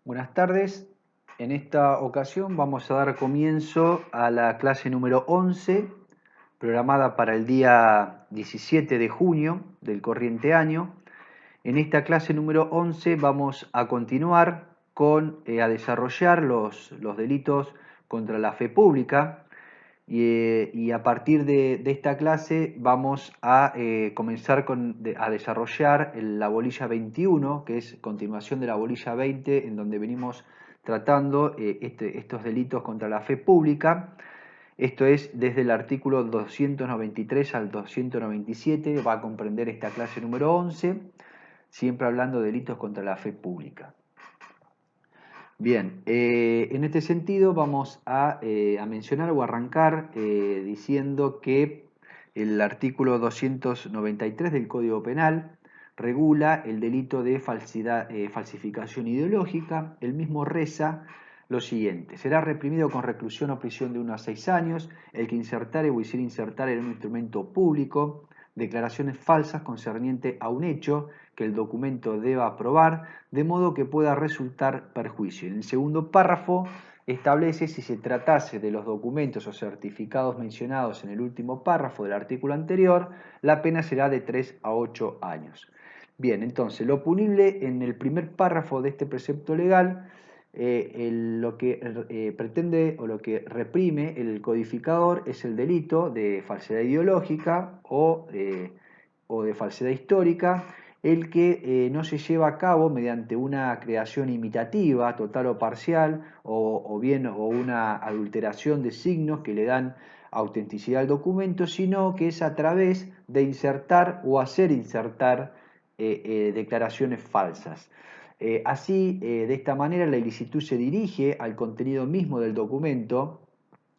Buenas tardes. En esta ocasión vamos a dar comienzo a la clase número 11, programada para el día 17 de junio del corriente año. En esta clase número 11 vamos a continuar a desarrollar los delitos contra la fe pública y a partir de esta clase vamos a comenzar a desarrollar la bolilla 21, que es continuación de la bolilla 20, en donde venimos tratando estos delitos contra la fe pública. Esto es desde el artículo 293 al 297, va a comprender esta clase número 11, siempre hablando de delitos contra la fe pública. Bien, en este sentido vamos a mencionar o arrancar diciendo que el artículo 293 del Código Penal regula el delito de falsificación ideológica. El mismo reza lo siguiente: será reprimido con reclusión o prisión de 1 a 6 años el que insertare o hiciera insertar en un instrumento público declaraciones falsas concerniente a un hecho que el documento deba probar, de modo que pueda resultar perjuicio. En el segundo párrafo establece si se tratase de los documentos o certificados mencionados en el último párrafo del artículo anterior, la pena será de 3 a 8 años. Bien, entonces lo punible en el primer párrafo de este precepto legal, lo que pretende o lo que reprime el codificador es el delito de falsedad ideológica o de falsedad histórica, el que no se lleva a cabo mediante una creación imitativa, total o parcial, o una adulteración de signos que le dan autenticidad al documento, sino que es a través de insertar o hacer insertar declaraciones falsas. De esta manera, la ilicitud se dirige al contenido mismo del documento,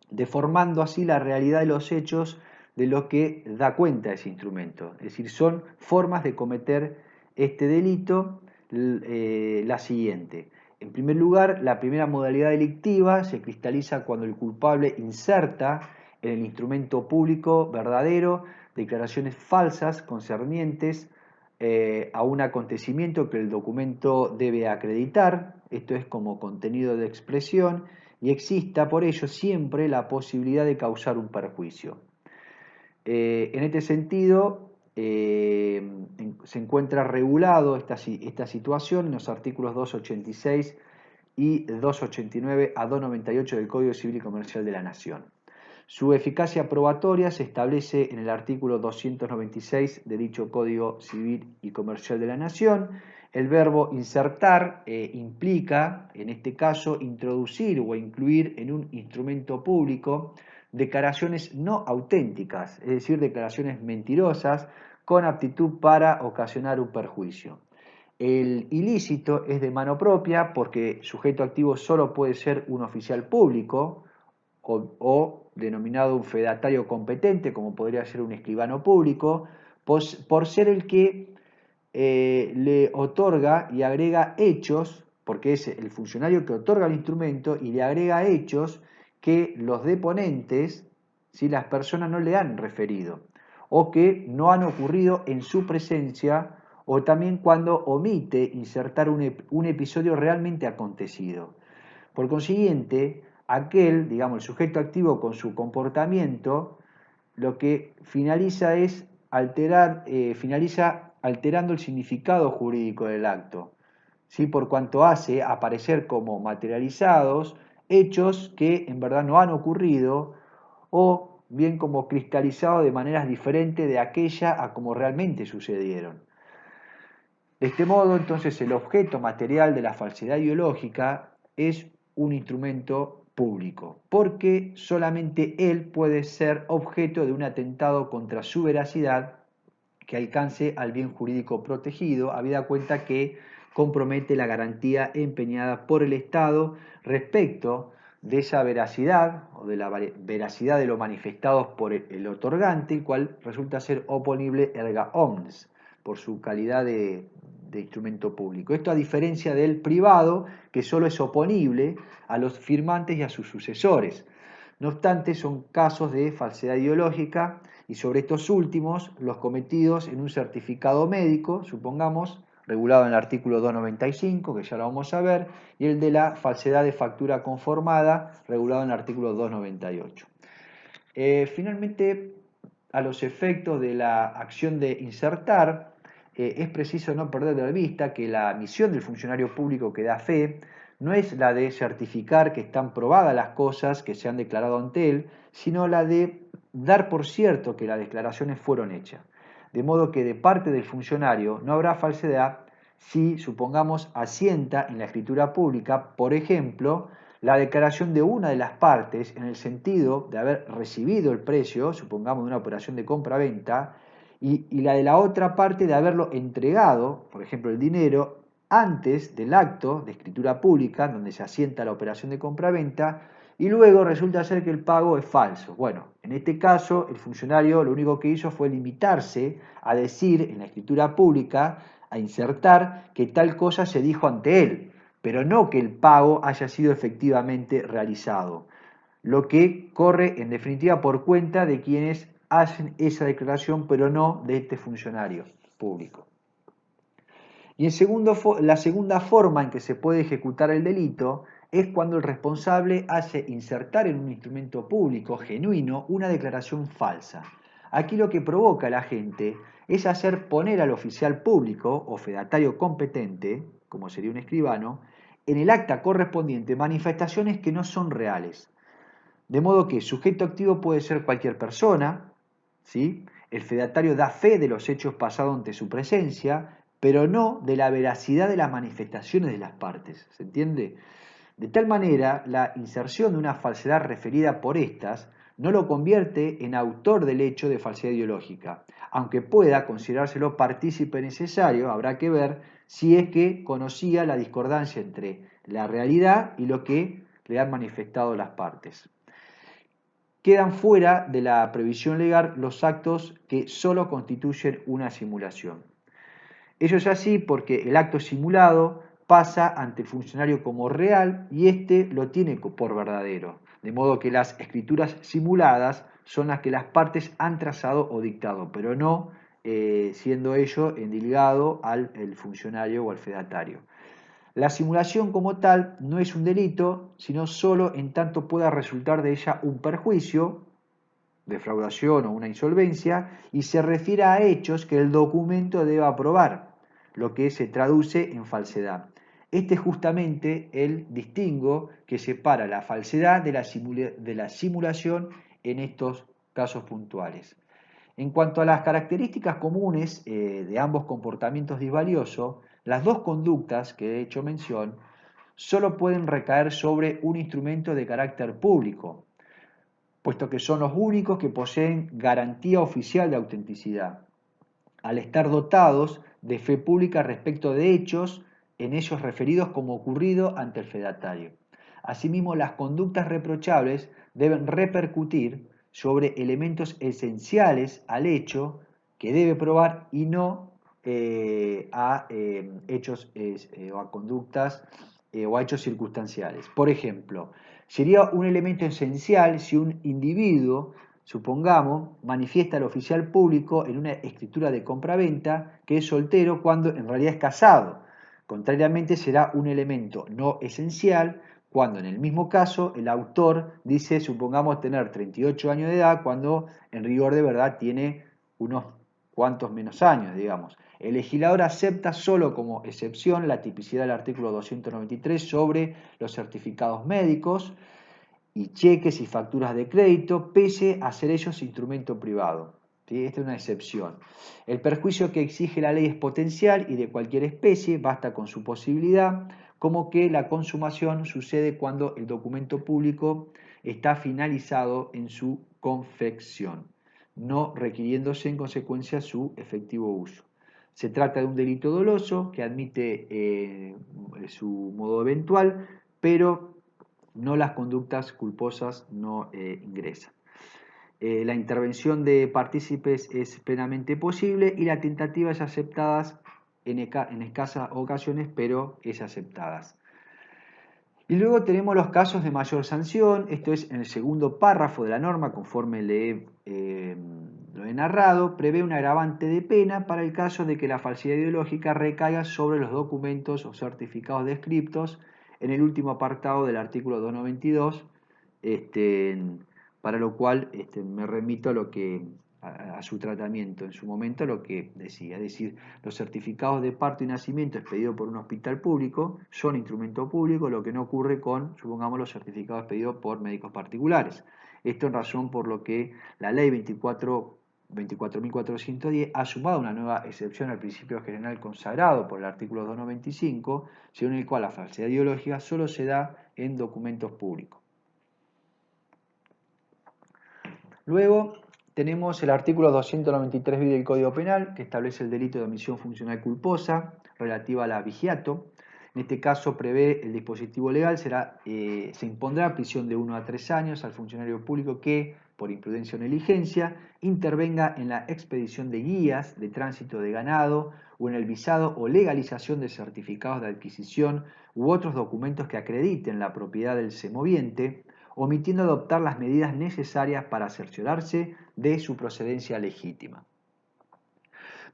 deformando así la realidad de los hechos de lo que da cuenta ese instrumento. Es decir, son formas de cometer este delito la siguiente. En primer lugar, la primera modalidad delictiva se cristaliza cuando el culpable inserta en el instrumento público verdadero declaraciones falsas concernientes a un acontecimiento que el documento debe acreditar, esto es como contenido de expresión, y exista por ello siempre la posibilidad de causar un perjuicio. En este sentido, se encuentra regulado esta situación en los artículos 286 y 289 a 298 del Código Civil y Comercial de la Nación. Su eficacia probatoria se establece en el artículo 296 de dicho Código Civil y Comercial de la Nación. El verbo insertar implica, en este caso, introducir o incluir en un instrumento público declaraciones no auténticas, es decir, declaraciones mentirosas con aptitud para ocasionar un perjuicio. El ilícito es de mano propia porque sujeto activo solo puede ser un oficial público o denominado un fedatario competente, como podría ser un escribano público, por ser el que le otorga y agrega hechos, porque es el funcionario que otorga el instrumento y le agrega hechos que los deponentes, si las personas no le han referido, o que no han ocurrido en su presencia, o también cuando omite insertar un episodio realmente acontecido. Por consiguiente, el sujeto activo con su comportamiento, lo que finaliza es finaliza alterando el significado jurídico del acto, ¿sí? Por cuanto hace aparecer como materializados hechos que en verdad no han ocurrido o bien como cristalizados de maneras diferentes de aquella a como realmente sucedieron. De este modo, entonces, el objeto material de la falsedad ideológica es un instrumento público, porque solamente él puede ser objeto de un atentado contra su veracidad que alcance al bien jurídico protegido, habida cuenta que compromete la garantía empeñada por el Estado respecto de esa veracidad o de la veracidad de lo manifestado por el otorgante, el cual resulta ser oponible erga omnes por su calidad de instrumento público. Esto a diferencia del privado, que solo es oponible a los firmantes y a sus sucesores. No obstante, son casos de falsedad ideológica y sobre estos últimos, los cometidos en un certificado médico, supongamos, regulado en el artículo 295, que ya lo vamos a ver, y el de la falsedad de factura conformada, regulado en el artículo 298. Finalmente, a los efectos de la acción de insertar, es preciso no perder de vista que la misión del funcionario público que da fe no es la de certificar que están probadas las cosas que se han declarado ante él, sino la de dar por cierto que las declaraciones fueron hechas. De modo que de parte del funcionario no habrá falsedad si, supongamos, asienta en la escritura pública, por ejemplo, la declaración de una de las partes en el sentido de haber recibido el precio, supongamos de una operación de compra-venta, y la de la otra parte de haberlo entregado, por ejemplo el dinero, antes del acto de escritura pública, donde se asienta la operación de compra-venta, y luego resulta ser que el pago es falso. Bueno, en este caso el funcionario lo único que hizo fue limitarse a decir en la escritura pública, a insertar que tal cosa se dijo ante él, pero no que el pago haya sido efectivamente realizado, lo que corre en definitiva por cuenta de quienes hacen esa declaración, pero no de este funcionario público. Y la segunda forma en que se puede ejecutar el delito es cuando el responsable hace insertar en un instrumento público genuino una declaración falsa. Aquí lo que provoca el agente es hacer poner al oficial público o fedatario competente, como sería un escribano, en el acta correspondiente manifestaciones que no son reales. De modo que sujeto activo puede ser cualquier persona, ¿sí? El fedatario da fe de los hechos pasados ante su presencia, pero no de la veracidad de las manifestaciones de las partes. ¿Se entiende? De tal manera, la inserción de una falsedad referida por estas no lo convierte en autor del hecho de falsedad ideológica. Aunque pueda considerárselo partícipe necesario, habrá que ver si es que conocía la discordancia entre la realidad y lo que le han manifestado las partes. Quedan fuera de la previsión legal los actos que solo constituyen una simulación. Eso es así porque el acto simulado pasa ante el funcionario como real y éste lo tiene por verdadero. De modo que las escrituras simuladas son las que las partes han trazado o dictado, pero no siendo ello endilgado al funcionario o al fedatario. La simulación como tal no es un delito, sino solo en tanto pueda resultar de ella un perjuicio, defraudación o una insolvencia, y se refiere a hechos que el documento deba probar, lo que se traduce en falsedad. Este es justamente el distingo que separa la falsedad de la simulación en estos casos puntuales. En cuanto a las características comunes de ambos comportamientos disvaliosos, las dos conductas que he hecho mención solo pueden recaer sobre un instrumento de carácter público, puesto que son los únicos que poseen garantía oficial de autenticidad, al estar dotados de fe pública respecto de hechos en ellos referidos como ocurrido ante el fedatario. Asimismo, las conductas reprochables deben repercutir sobre elementos esenciales al hecho que debe probar y no a hechos o a conductas o a hechos circunstanciales. Por ejemplo, sería un elemento esencial si un individuo, supongamos, manifiesta al oficial público en una escritura de compraventa que es soltero cuando en realidad es casado. Contrariamente, será un elemento no esencial cuando en el mismo caso el autor dice, supongamos, tener 38 años de edad cuando en rigor de verdad tiene unos cuantos menos años, digamos. El legislador acepta solo como excepción la tipicidad del artículo 293 sobre los certificados médicos y cheques y facturas de crédito, pese a ser ellos instrumento privado. ¿Sí? Esta es una excepción. El perjuicio que exige la ley es potencial y de cualquier especie, basta con su posibilidad, como que la consumación sucede cuando el documento público está finalizado en su confección, no requiriéndose en consecuencia su efectivo uso. Se trata de un delito doloso que admite su modo eventual, pero no las conductas culposas no ingresan. La intervención de partícipes es plenamente posible y la tentativa es aceptada en escasas ocasiones, pero es aceptada. Y luego tenemos los casos de mayor sanción, esto es en el segundo párrafo de la norma, conforme le he lo he narrado, prevé un agravante de pena para el caso de que la falsedad ideológica recaiga sobre los documentos o certificados descriptos en el último apartado del artículo 292, para lo cual me remito a lo que a su tratamiento en su momento, lo que decía, es decir, los certificados de parto y nacimiento expedidos por un hospital público son instrumento público, lo que no ocurre con, supongamos, los certificados expedidos por médicos particulares. Esto en razón por lo que la ley 24.410 ha sumado una nueva excepción al principio general consagrado por el artículo 295, según el cual la falsedad ideológica solo se da en documentos públicos. Luego tenemos el artículo 293 bis del Código Penal, que establece el delito de omisión funcional culposa relativa a la vigiato. En este caso prevé el dispositivo legal, se impondrá prisión de 1 a 3 años al funcionario público que, por imprudencia o negligencia, intervenga en la expedición de guías de tránsito de ganado o en el visado o legalización de certificados de adquisición u otros documentos que acrediten la propiedad del semoviente, omitiendo adoptar las medidas necesarias para cerciorarse de su procedencia legítima.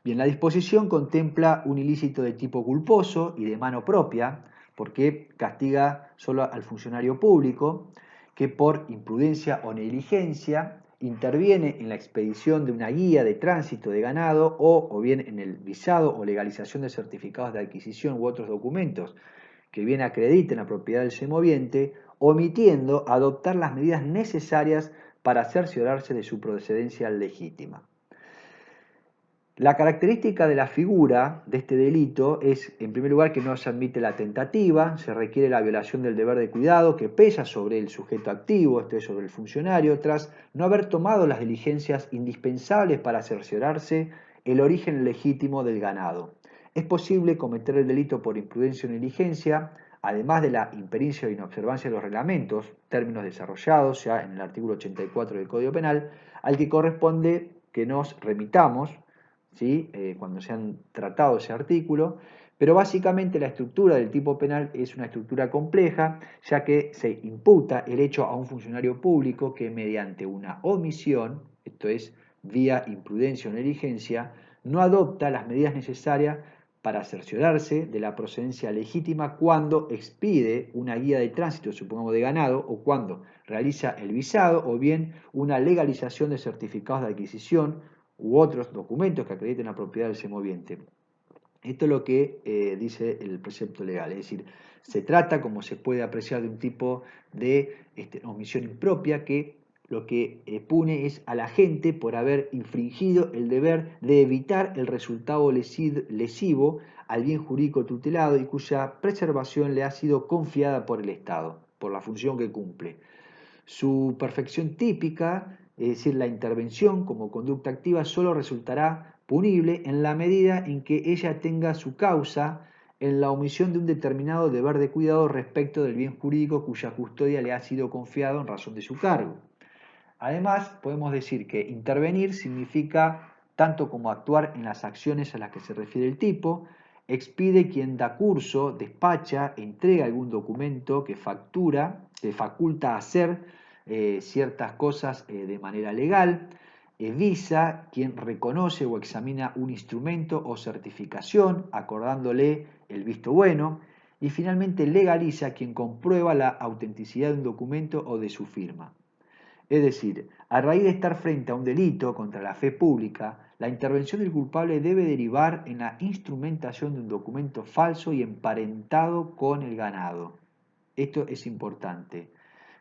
Bien, la disposición contempla un ilícito de tipo culposo y de mano propia, porque castiga solo al funcionario público que por imprudencia o negligencia interviene en la expedición de una guía de tránsito de ganado o bien en el visado o legalización de certificados de adquisición u otros documentos que bien acrediten la propiedad del semoviente, omitiendo adoptar las medidas necesarias para cerciorarse de su procedencia legítima. La característica de la figura de este delito es, en primer lugar, que no se admite la tentativa, se requiere la violación del deber de cuidado que pesa sobre el sujeto activo, esto es, sobre el funcionario, tras no haber tomado las diligencias indispensables para cerciorarse el origen legítimo del ganado. Es posible cometer el delito por imprudencia o negligencia, además de la impericia o inobservancia de los reglamentos, términos desarrollados ya en el artículo 84 del Código Penal, al que corresponde que nos remitamos, ¿sí? Cuando se han tratado ese artículo, pero básicamente la estructura del tipo penal es una estructura compleja, ya que se imputa el hecho a un funcionario público que mediante una omisión, esto es, vía imprudencia o negligencia, no adopta las medidas necesarias para cerciorarse de la procedencia legítima cuando expide una guía de tránsito, supongamos de ganado, o cuando realiza el visado, o bien una legalización de certificados de adquisición u otros documentos que acrediten la propiedad del semoviente. Esto es lo que dice el precepto legal, es decir, se trata, como se puede apreciar, de un tipo de omisión impropia que lo que pune es a la gente por haber infringido el deber de evitar el resultado lesivo al bien jurídico tutelado y cuya preservación le ha sido confiada por el Estado, por la función que cumple. Su perfección típica, es decir, la intervención como conducta activa, solo resultará punible en la medida en que ella tenga su causa en la omisión de un determinado deber de cuidado respecto del bien jurídico cuya custodia le ha sido confiado en razón de su cargo. Además, podemos decir que intervenir significa tanto como actuar en las acciones a las que se refiere el tipo, expide quien da curso, despacha, entrega algún documento que faculta hacer ciertas cosas de manera legal, visa quien reconoce o examina un instrumento o certificación, acordándole el visto bueno, y finalmente legaliza quien comprueba la autenticidad de un documento o de su firma. Es decir, a raíz de estar frente a un delito contra la fe pública, la intervención del culpable debe derivar en la instrumentación de un documento falso y emparentado con el ganado. Esto es importante.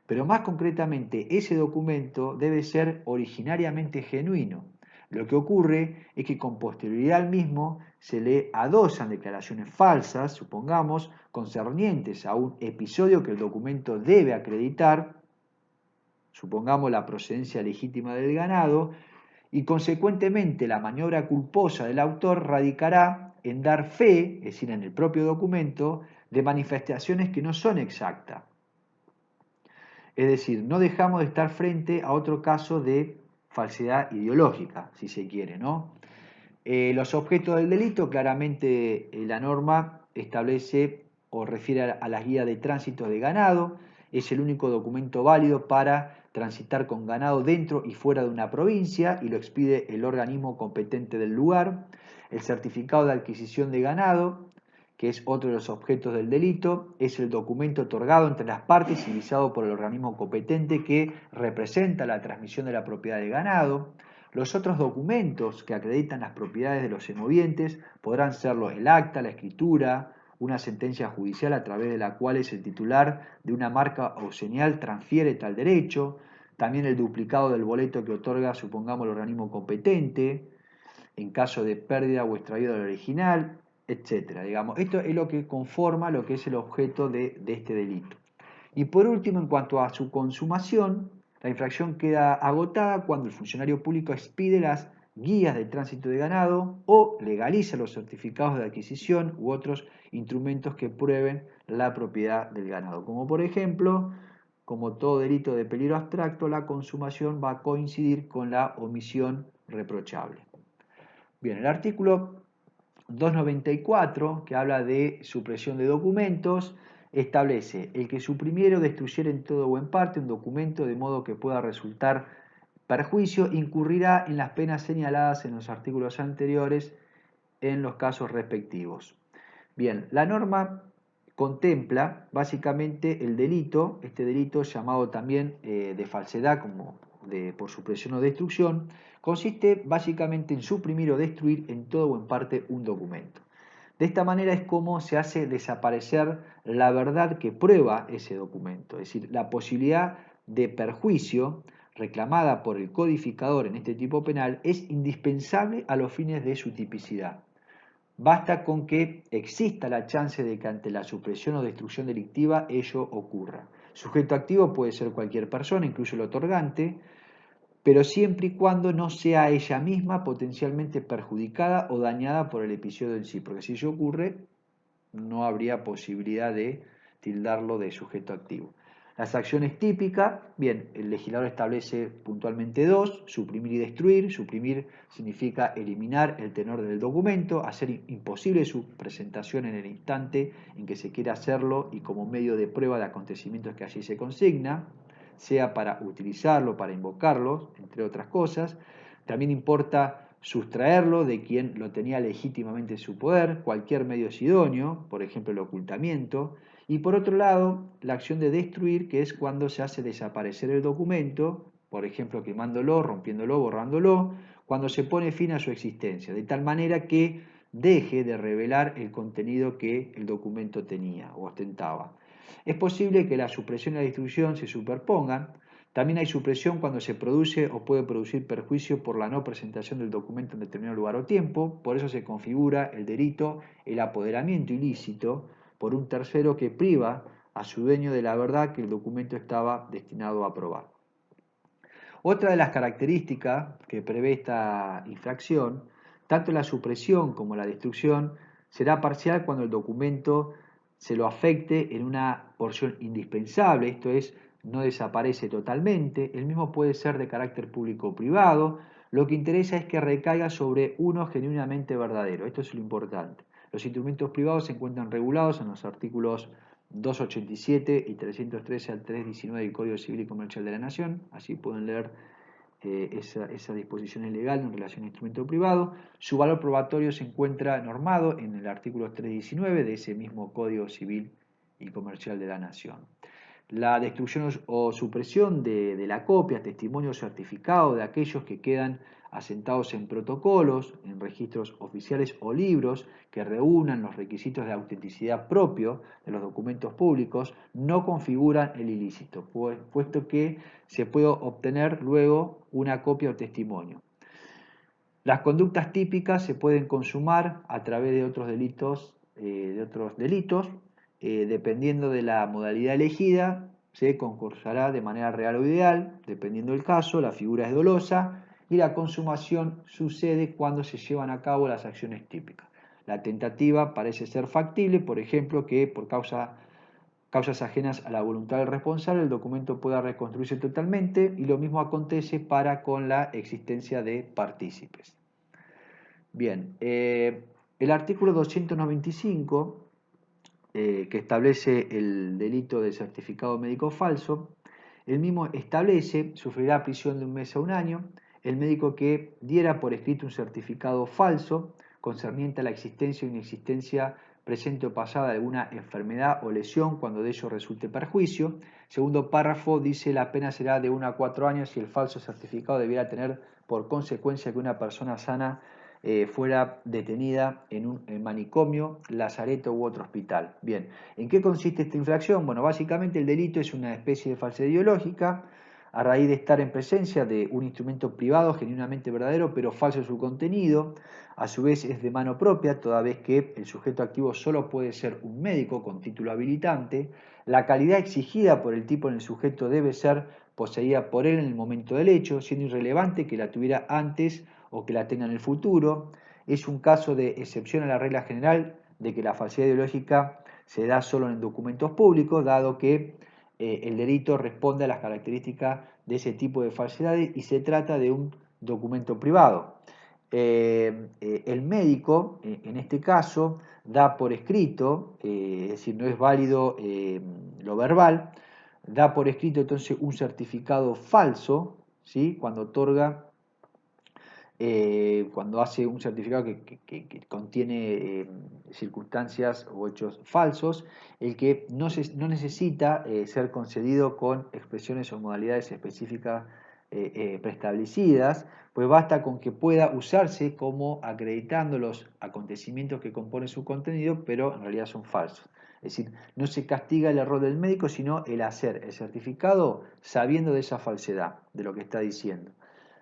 Pero más concretamente, ese documento debe ser originariamente genuino. Lo que ocurre es que con posterioridad al mismo se le adosan declaraciones falsas, supongamos, concernientes a un episodio que el documento debe acreditar, supongamos la procedencia legítima del ganado, y consecuentemente la maniobra culposa del autor radicará en dar fe, es decir, en el propio documento, de manifestaciones que no son exactas. Es decir, no dejamos de estar frente a otro caso de falsedad ideológica, si se quiere, ¿no? Los objetos del delito, claramente la norma establece o refiere a las guías de tránsito de ganado, es el único documento válido para transitar con ganado dentro y fuera de una provincia y lo expide el organismo competente del lugar. El certificado de adquisición de ganado, que es otro de los objetos del delito, es el documento otorgado entre las partes y visado por el organismo competente que representa la transmisión de la propiedad del ganado. Los otros documentos que acreditan las propiedades de los semovientes podrán serlo el acta, la escritura, una sentencia judicial a través de la cual el titular de una marca o señal transfiere tal derecho, también el duplicado del boleto que otorga, supongamos, el organismo competente, en caso de pérdida o extravío del original, etcétera. Digamos, esto es lo que conforma lo que es el objeto de este delito. Y por último, en cuanto a su consumación, la infracción queda agotada cuando el funcionario público expide las guías de tránsito de ganado o legaliza los certificados de adquisición u otros instrumentos que prueben la propiedad del ganado. Como por ejemplo, como todo delito de peligro abstracto, la consumación va a coincidir con la omisión reprochable. Bien, el artículo 294, que habla de supresión de documentos, establece el que suprimiera o destruyera en todo o en parte un documento de modo que pueda resultar perjuicio, incurrirá en las penas señaladas en los artículos anteriores en los casos respectivos. Bien, la norma contempla básicamente el delito, este delito llamado también de falsedad como por supresión o destrucción, consiste básicamente en suprimir o destruir en todo o en parte un documento. De esta manera es como se hace desaparecer la verdad que prueba ese documento, es decir, la posibilidad de perjuicio reclamada por el codificador en este tipo penal es indispensable a los fines de su tipicidad. Basta con que exista la chance de que ante la supresión o destrucción delictiva ello ocurra. Sujeto activo puede ser cualquier persona, incluso el otorgante, pero siempre y cuando no sea ella misma potencialmente perjudicada o dañada por el episodio en sí, porque si ello ocurre, no habría posibilidad de tildarlo de sujeto activo. Las acciones típicas, bien, el legislador establece puntualmente dos: suprimir y destruir. Suprimir significa eliminar el tenor del documento, hacer imposible su presentación en el instante en que se quiera hacerlo y como medio de prueba de acontecimientos que allí se consigna, sea para utilizarlo, para invocarlo, entre otras cosas. También importa sustraerlo de quien lo tenía legítimamente en su poder, cualquier medio es idóneo, por ejemplo el ocultamiento. Y por otro lado, la acción de destruir, que es cuando se hace desaparecer el documento, por ejemplo quemándolo, rompiéndolo, borrándolo, cuando se pone fin a su existencia, de tal manera que deje de revelar el contenido que el documento tenía o ostentaba. Es posible que la supresión y la destrucción se superpongan. También hay supresión cuando se produce o puede producir perjuicio por la no presentación del documento en determinado lugar o tiempo. Por eso se configura el delito, el apoderamiento ilícito por un tercero que priva a su dueño de la verdad que el documento estaba destinado a probar. Otra de las características que prevé esta infracción, tanto la supresión como la destrucción, será parcial cuando el documento se lo afecte en una porción indispensable, esto es, no desaparece totalmente. El mismo puede ser de carácter público o privado. Lo que interesa es que recaiga sobre uno genuinamente verdadero. Esto es lo importante. Los instrumentos privados se encuentran regulados en los artículos 287 y 313 al 319 del Código Civil y Comercial de la Nación. Así pueden leer esa disposición legal en relación a instrumento privado. Su valor probatorio se encuentra normado en el artículo 319 de ese mismo Código Civil y Comercial de la Nación. La destrucción o supresión de la copia, testimonio certificado de aquellos que quedan asentados en protocolos, en registros oficiales o libros que reúnan los requisitos de autenticidad propio de los documentos públicos, no configuran el ilícito, puesto que se puede obtener luego una copia o testimonio. Las conductas típicas se pueden consumar a través de otros delitos, dependiendo de la modalidad elegida, se concursará de manera real o ideal, dependiendo del caso, la figura es dolosa y la consumación sucede cuando se llevan a cabo las acciones típicas. La tentativa parece ser factible, por ejemplo, que por causas ajenas a la voluntad del responsable el documento pueda reconstruirse totalmente, y lo mismo acontece para con la existencia de partícipes. Bien, el artículo 295, que establece el delito de certificado médico falso, El mismo establece, sufrirá prisión de 1 mes a 1 año, el médico que diera por escrito un certificado falso concerniente a la existencia o inexistencia presente o pasada de alguna enfermedad o lesión cuando de ello resulte perjuicio. Segundo párrafo dice la pena será de 1 a 4 años y el falso certificado debiera tener por consecuencia que una persona sana fuera detenida en un manicomio, lazareto u otro hospital. Bien, ¿en qué consiste esta infracción? Bueno, básicamente el delito es una especie de falsedad ideológica a raíz de estar en presencia de un instrumento privado genuinamente verdadero pero falso en su contenido. A su vez es de mano propia, toda vez que el sujeto activo solo puede ser un médico con título habilitante. La calidad exigida por el tipo en el sujeto debe ser poseída por él en el momento del hecho, siendo irrelevante que la tuviera antes o que la tenga en el futuro. Es un caso de excepción a la regla general de que la falsedad ideológica se da solo en documentos públicos, dado que el delito responde a las características de ese tipo de falsedades y se trata de un documento privado. El médico, en este caso, da por escrito, es decir, no es válido lo verbal, da por escrito entonces un certificado falso, ¿sí? Cuando otorga, cuando hace un certificado que contiene circunstancias o hechos falsos, el que no necesita ser concedido con expresiones o modalidades específicas preestablecidas, pues basta con que pueda usarse como acreditando los acontecimientos que componen su contenido, pero en realidad son falsos. Es decir, no se castiga el error del médico, sino el hacer el certificado sabiendo de esa falsedad, de lo que está diciendo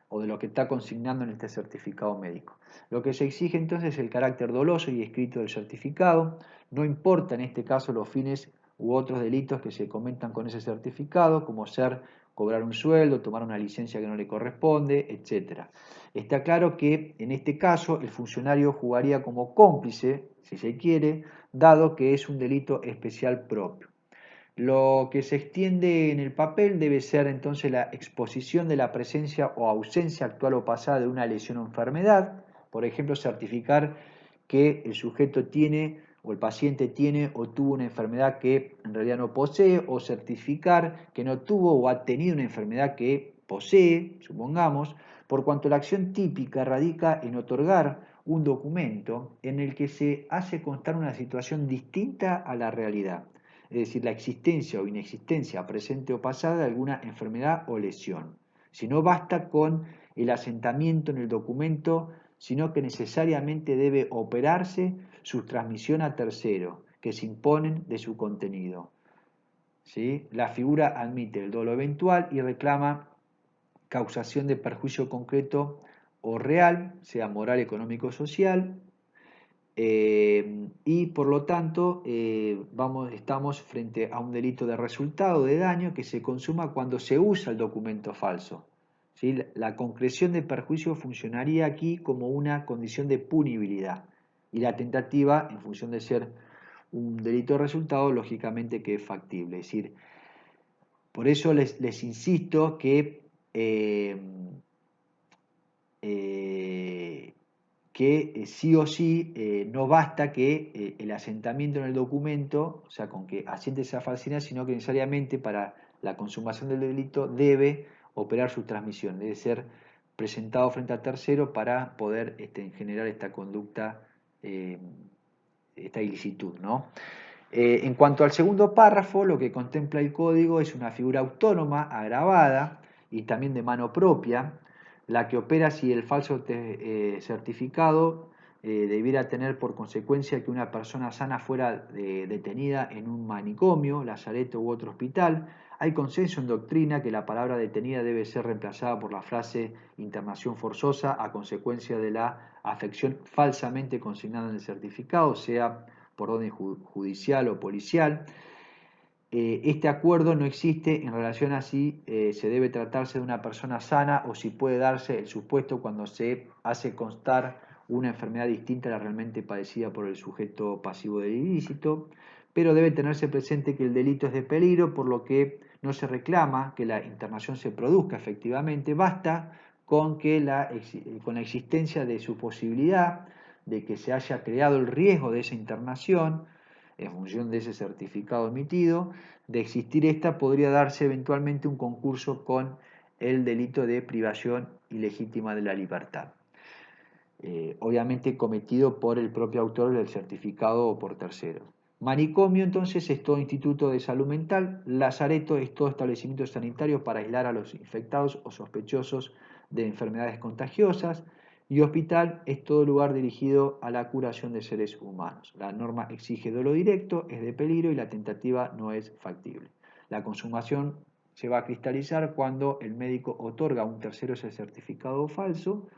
o de lo que está consignando en este certificado médico. Lo que se exige entonces es el carácter doloso y escrito del certificado, no importa en este caso los fines u otros delitos que se comentan con ese certificado, como ser cobrar un sueldo, tomar una licencia que no le corresponde, etc. Está claro que en este caso el funcionario jugaría como cómplice, si se quiere, dado que es un delito especial propio. Lo que se extiende en el papel debe ser entonces la exposición de la presencia o ausencia actual o pasada de una lesión o enfermedad, por ejemplo, certificar que el sujeto tiene o el paciente tiene o tuvo una enfermedad que en realidad no posee, o certificar que no tuvo o ha tenido una enfermedad que posee, supongamos, por cuanto la acción típica radica en otorgar un documento en el que se hace constar una situación distinta a la realidad, es decir, la existencia o inexistencia presente o pasada de alguna enfermedad o lesión. Si no basta con el asentamiento en el documento, sino que necesariamente debe operarse su transmisión a terceros, que se imponen de su contenido. ¿Sí? La figura admite el dolo eventual y reclama causación de perjuicio concreto o real, sea moral, económico o social, y por lo tanto estamos frente a un delito de resultado de daño que se consuma cuando se usa el documento falso. ¿Sí? La concreción de perjuicio funcionaría aquí como una condición de punibilidad y la tentativa, en función de ser un delito de resultado, lógicamente que es factible. Es decir, por eso les insisto que sí o sí no basta que el asentamiento en el documento, o sea, con que asiente esa falsedad, sino que necesariamente para la consumación del delito debe operar su transmisión, debe ser presentado frente a tercero para poder generar esta conducta, esta ilicitud, ¿no? En cuanto al segundo párrafo, lo que contempla el código es una figura autónoma, agravada y también de mano propia, la que opera si el falso certificado debiera tener por consecuencia que una persona sana fuera detenida en un manicomio, lazareto u otro hospital. Hay consenso en doctrina que la palabra detenida debe ser reemplazada por la frase internación forzosa a consecuencia de la afección falsamente consignada en el certificado, sea por orden judicial o policial. Este acuerdo no existe en relación a si se debe tratarse de una persona sana o si puede darse el supuesto cuando se hace constar una enfermedad distinta a la realmente padecida por el sujeto pasivo del ilícito, pero debe tenerse presente que el delito es de peligro, por lo que no se reclama que la internación se produzca efectivamente, basta con la existencia de su posibilidad, de que se haya creado el riesgo de esa internación, en función de ese certificado emitido. De existir esta, podría darse eventualmente un concurso con el delito de privación ilegítima de la libertad. Obviamente cometido por el propio autor del certificado o por terceros. Manicomio entonces es todo instituto de salud mental, lazareto es todo establecimiento sanitario para aislar a los infectados o sospechosos de enfermedades contagiosas, y hospital es todo lugar dirigido a la curación de seres humanos. La norma exige dolo directo, es de peligro y la tentativa no es factible. La consumación se va a cristalizar cuando el médico otorga a un tercero ese certificado falso,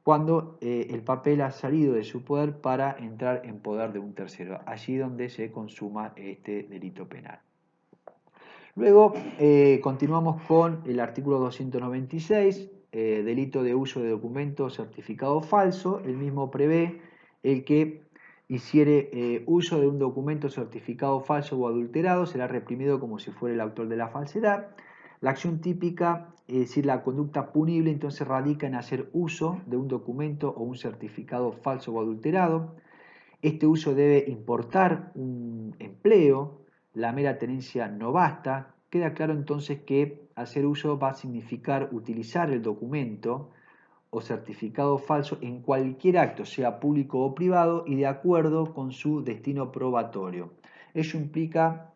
cuando el papel ha salido de su poder para entrar en poder de un tercero, allí donde se consuma este delito penal. Luego continuamos con el artículo 296, delito de uso de documento certificado falso. El mismo prevé el que hiciere uso de un documento certificado falso o adulterado será reprimido como si fuera el autor de la falsedad. La acción típica, es decir, la conducta punible, entonces radica en hacer uso de un documento o un certificado falso o adulterado. Este uso debe importar un empleo, la mera tenencia no basta. Queda claro entonces que hacer uso va a significar utilizar el documento o certificado falso en cualquier acto, sea público o privado, y de acuerdo con su destino probatorio. Ello implica,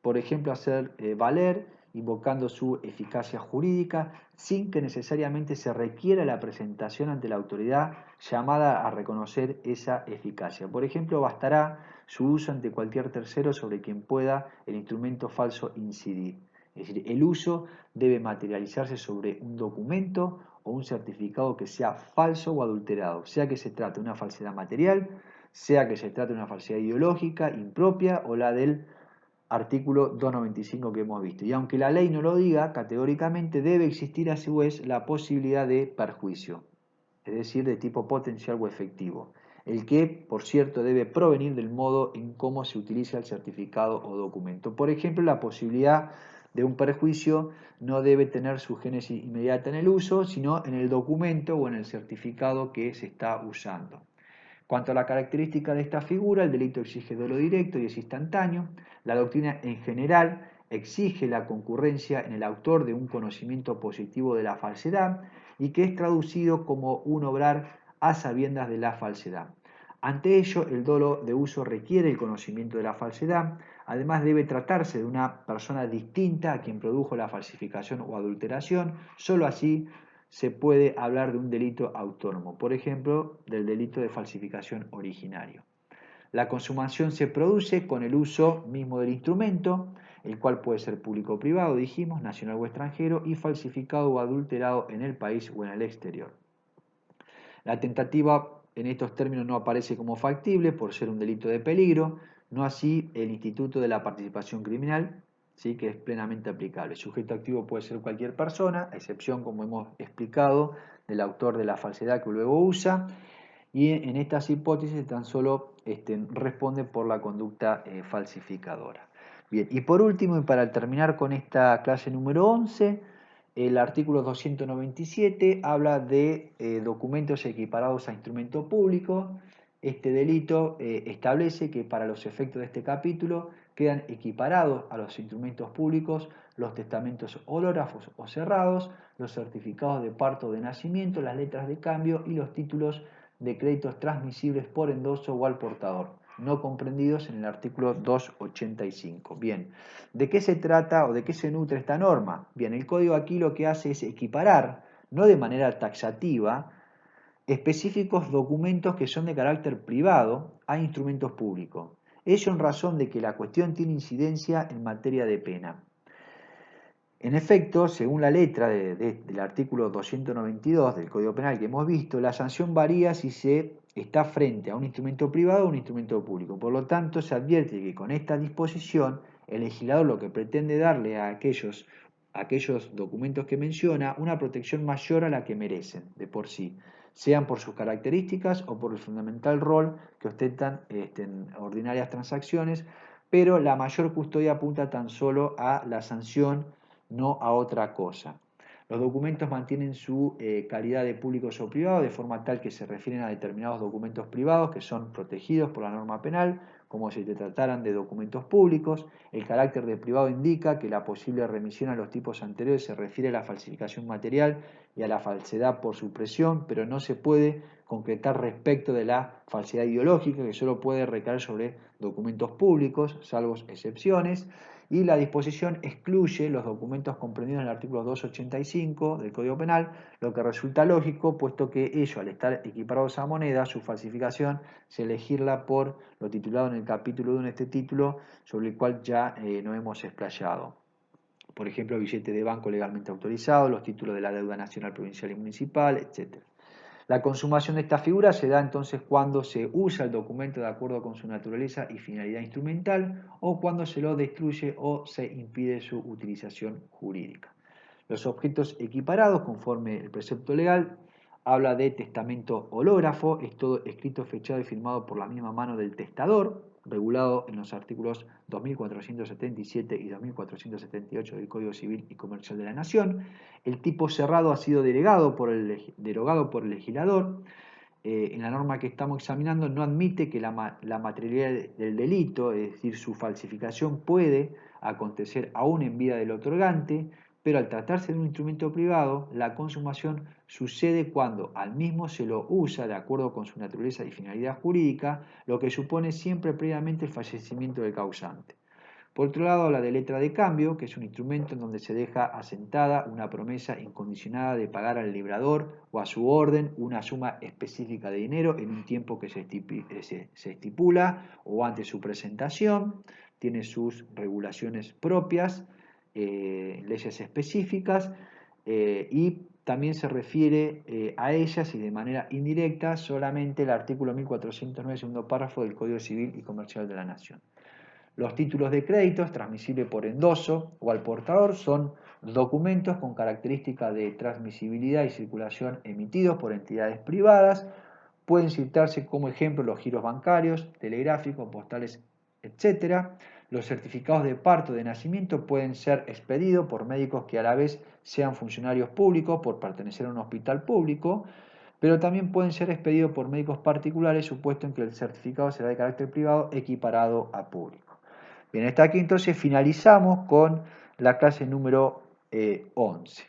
por ejemplo, hacer valer, invocando su eficacia jurídica, sin que necesariamente se requiera la presentación ante la autoridad llamada a reconocer esa eficacia. Por ejemplo, bastará su uso ante cualquier tercero sobre quien pueda el instrumento falso incidir. Es decir, el uso debe materializarse sobre un documento o un certificado que sea falso o adulterado, sea que se trate de una falsedad material, sea que se trate de una falsedad ideológica, impropia o la del artículo 295 que hemos visto. Y aunque la ley no lo diga, categóricamente debe existir a su vez la posibilidad de perjuicio, es decir, de tipo potencial o efectivo, el que, por cierto, debe provenir del modo en cómo se utiliza el certificado o documento. Por ejemplo, la posibilidad de un perjuicio no debe tener su génesis inmediata en el uso, sino en el documento o en el certificado que se está usando. Cuanto a la característica de esta figura, el delito exige dolo directo y es instantáneo. La doctrina en general exige la concurrencia en el autor de un conocimiento positivo de la falsedad y que es traducido como un obrar a sabiendas de la falsedad. Ante ello, el dolo de uso requiere el conocimiento de la falsedad. Además, debe tratarse de una persona distinta a quien produjo la falsificación o adulteración. Solo así se puede hablar de un delito autónomo, por ejemplo, del delito de falsificación originario. La consumación se produce con el uso mismo del instrumento, el cual puede ser público o privado, dijimos, nacional o extranjero, y falsificado o adulterado en el país o en el exterior. La tentativa en estos términos no aparece como factible por ser un delito de peligro, no así el instituto de la participación criminal, ¿sí?, que es plenamente aplicable. El sujeto activo puede ser cualquier persona, a excepción, como hemos explicado, del autor de la falsedad que luego usa, y en estas hipótesis tan solo responde por la conducta falsificadora. Bien, y por último, y para terminar con esta clase número 11, el artículo 297 habla de documentos equiparados a instrumento público. Este delito establece que para los efectos de este capítulo quedan equiparados a los instrumentos públicos los testamentos hológrafos o cerrados, los certificados de parto o de nacimiento, las letras de cambio y los títulos de créditos transmisibles por endoso o al portador, no comprendidos en el artículo 285. Bien, ¿de qué se trata o de qué se nutre esta norma? Bien, el código aquí lo que hace es equiparar, no de manera taxativa, específicos documentos que son de carácter privado a instrumentos públicos. Ello en razón de que la cuestión tiene incidencia en materia de pena. En efecto, según la letra del artículo 292 del Código Penal que hemos visto, la sanción varía si se está frente a un instrumento privado o un instrumento público. Por lo tanto, se advierte que con esta disposición el legislador lo que pretende darle a aquellos documentos que menciona una protección mayor a la que merecen de por sí, sean por sus características o por el fundamental rol que ostentan en ordinarias transacciones, pero la mayor custodia apunta tan solo a la sanción, no a otra cosa. Los documentos mantienen su calidad de públicos o privados de forma tal que se refieren a determinados documentos privados que son protegidos por la norma penal, como si se trataran de documentos públicos. El carácter de privado indica que la posible remisión a los tipos anteriores se refiere a la falsificación material y a la falsedad por supresión, pero no se puede concretar respecto de la falsedad ideológica, que solo puede recaer sobre documentos públicos, salvo excepciones. Y la disposición excluye los documentos comprendidos en el artículo 285 del Código Penal, lo que resulta lógico, puesto que ellos, al estar equiparados a moneda, su falsificación se elegirla por lo titulado en el capítulo 1 de este título, sobre el cual ya nos hemos explayado. Por ejemplo, billetes de banco legalmente autorizados, los títulos de la deuda nacional, provincial y municipal, etc. La consumación de esta figura se da entonces cuando se usa el documento de acuerdo con su naturaleza y finalidad instrumental o cuando se lo destruye o se impide su utilización jurídica. Los objetos equiparados, conforme el precepto legal, habla de testamento hológrafo, es todo escrito, fechado y firmado por la misma mano del testador, regulado en los artículos 2477 y 2478 del Código Civil y Comercial de la Nación. El tipo cerrado ha sido derogado por el legislador. En la norma que estamos examinando no admite que la materialidad del delito, es decir, su falsificación, puede acontecer aún en vida del otorgante, pero al tratarse de un instrumento privado, la consumación sucede cuando al mismo se lo usa de acuerdo con su naturaleza y finalidad jurídica, lo que supone siempre previamente el fallecimiento del causante. Por otro lado, la de letra de cambio, que es un instrumento en donde se deja asentada una promesa incondicionada de pagar al librador o a su orden una suma específica de dinero en un tiempo que se estipula o ante su presentación. Tiene sus regulaciones propias, leyes específicas, y también se refiere a ellas y de manera indirecta solamente el artículo 1409, segundo párrafo del Código Civil y Comercial de la Nación. Los títulos de créditos transmisibles por endoso o al portador son documentos con características de transmisibilidad y circulación emitidos por entidades privadas. Pueden citarse como ejemplo los giros bancarios, telegráficos, postales, etc. Los certificados de parto de nacimiento pueden ser expedidos por médicos que a la vez sean funcionarios públicos por pertenecer a un hospital público, pero también pueden ser expedidos por médicos particulares, supuesto en que el certificado será de carácter privado equiparado a público. Bien, hasta aquí entonces finalizamos con la clase número 11.